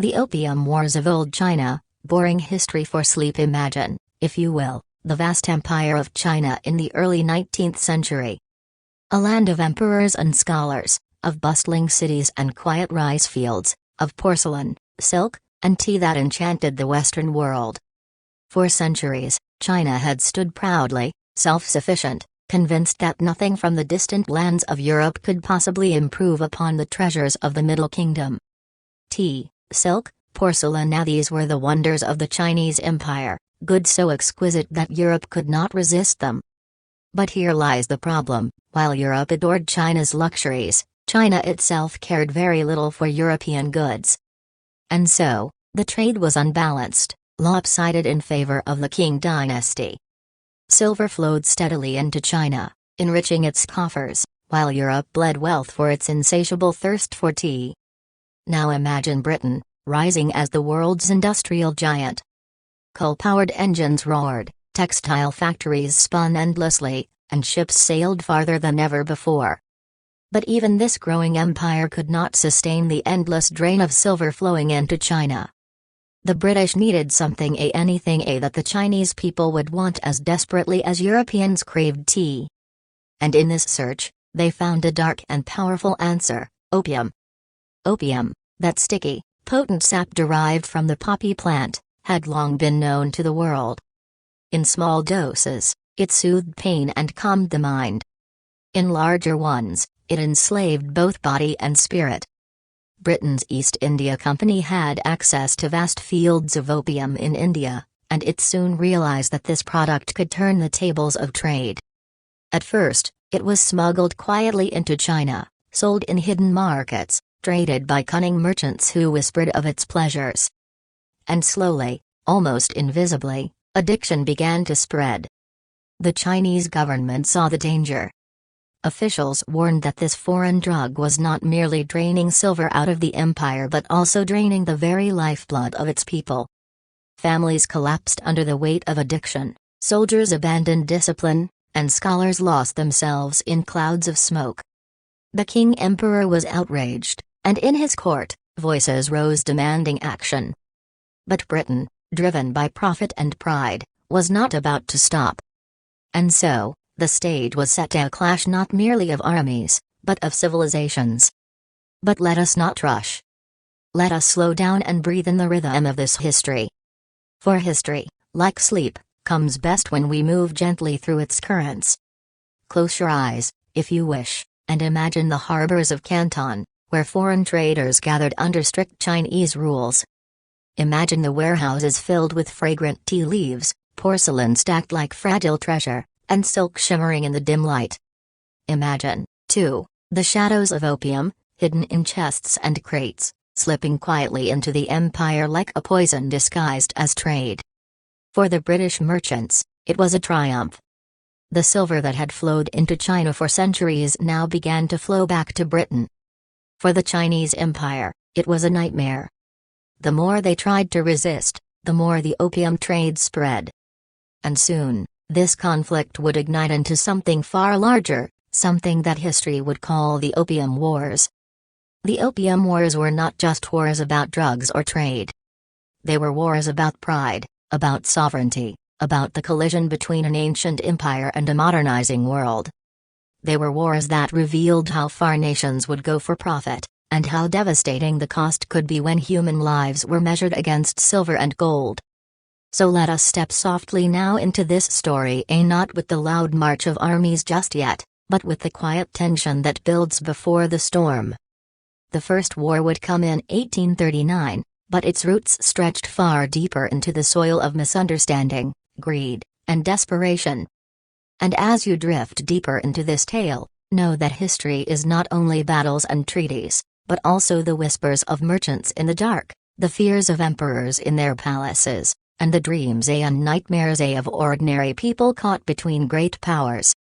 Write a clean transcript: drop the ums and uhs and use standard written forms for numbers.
The Opium Wars of Old China, boring history for sleep. Imagine, if you will, the vast empire of China in the early 19th century. A land of emperors and scholars, of bustling cities and quiet rice fields, of porcelain, silk, and tea that enchanted the Western world. For centuries, China had stood proudly, self-sufficient, convinced that nothing from the distant lands of Europe could possibly improve upon the treasures of the Middle Kingdom. Tea, silk, porcelain, now these were the wonders of the Chinese Empire, goods so exquisite that Europe could not resist them. But here lies the problem: while Europe adored China's luxuries, China itself cared very little for European goods. And so, the trade was unbalanced, lopsided in favor of the Qing Dynasty. Silver flowed steadily into China, enriching its coffers, while Europe bled wealth for its insatiable thirst for tea. Now imagine Britain, rising as the world's industrial giant. Coal-powered engines roared, textile factories spun endlessly, and ships sailed farther than ever before. But even this growing empire could not sustain the endless drain of silver flowing into China. The British needed anything that the Chinese people would want as desperately as Europeans craved tea. And in this search, they found a dark and powerful answer: opium. Opium, that sticky, potent sap derived from the poppy plant, had long been known to the world. In small doses, it soothed pain and calmed the mind. In larger ones, it enslaved both body and spirit. Britain's East India Company had access to vast fields of opium in India, and it soon realized that this product could turn the tables of trade. At first, it was smuggled quietly into China, sold in hidden markets, traded by cunning merchants who whispered of its pleasures. And slowly, almost invisibly, addiction began to spread. The Chinese government saw the danger. Officials warned that this foreign drug was not merely draining silver out of the empire but also draining the very lifeblood of its people. Families collapsed under the weight of addiction, soldiers abandoned discipline, and scholars lost themselves in clouds of smoke. The King Emperor was outraged, and in his court, voices rose demanding action. But Britain, driven by profit and pride, was not about to stop. And so, the stage was set to a clash not merely of armies, but of civilizations. But let us not rush. Let us slow down and breathe in the rhythm of this history. For history, like sleep, comes best when we move gently through its currents. Close your eyes, if you wish, and imagine the harbors of Canton, where foreign traders gathered under strict Chinese rules. Imagine the warehouses filled with fragrant tea leaves, porcelain stacked like fragile treasure, and silk shimmering in the dim light. Imagine, too, the shadows of opium, hidden in chests and crates, slipping quietly into the empire like a poison disguised as trade. For the British merchants, it was a triumph. The silver that had flowed into China for centuries now began to flow back to Britain. For the Chinese Empire, it was a nightmare. The more they tried to resist, the more the opium trade spread. And soon, this conflict would ignite into something far larger, something that history would call the Opium Wars. The Opium Wars were not just wars about drugs or trade. They were wars about pride, about sovereignty, about the collision between an ancient empire and a modernizing world. They were wars that revealed how far nations would go for profit, and how devastating the cost could be when human lives were measured against silver and gold. So let us step softly now into this story, not with the loud march of armies just yet, but with the quiet tension that builds before the storm. The First War would come in 1839, but its roots stretched far deeper into the soil of misunderstanding, greed, and desperation. And as you drift deeper into this tale, know that history is not only battles and treaties, but also the whispers of merchants in the dark, the fears of emperors in their palaces, and the dreams and nightmares of ordinary people caught between great powers.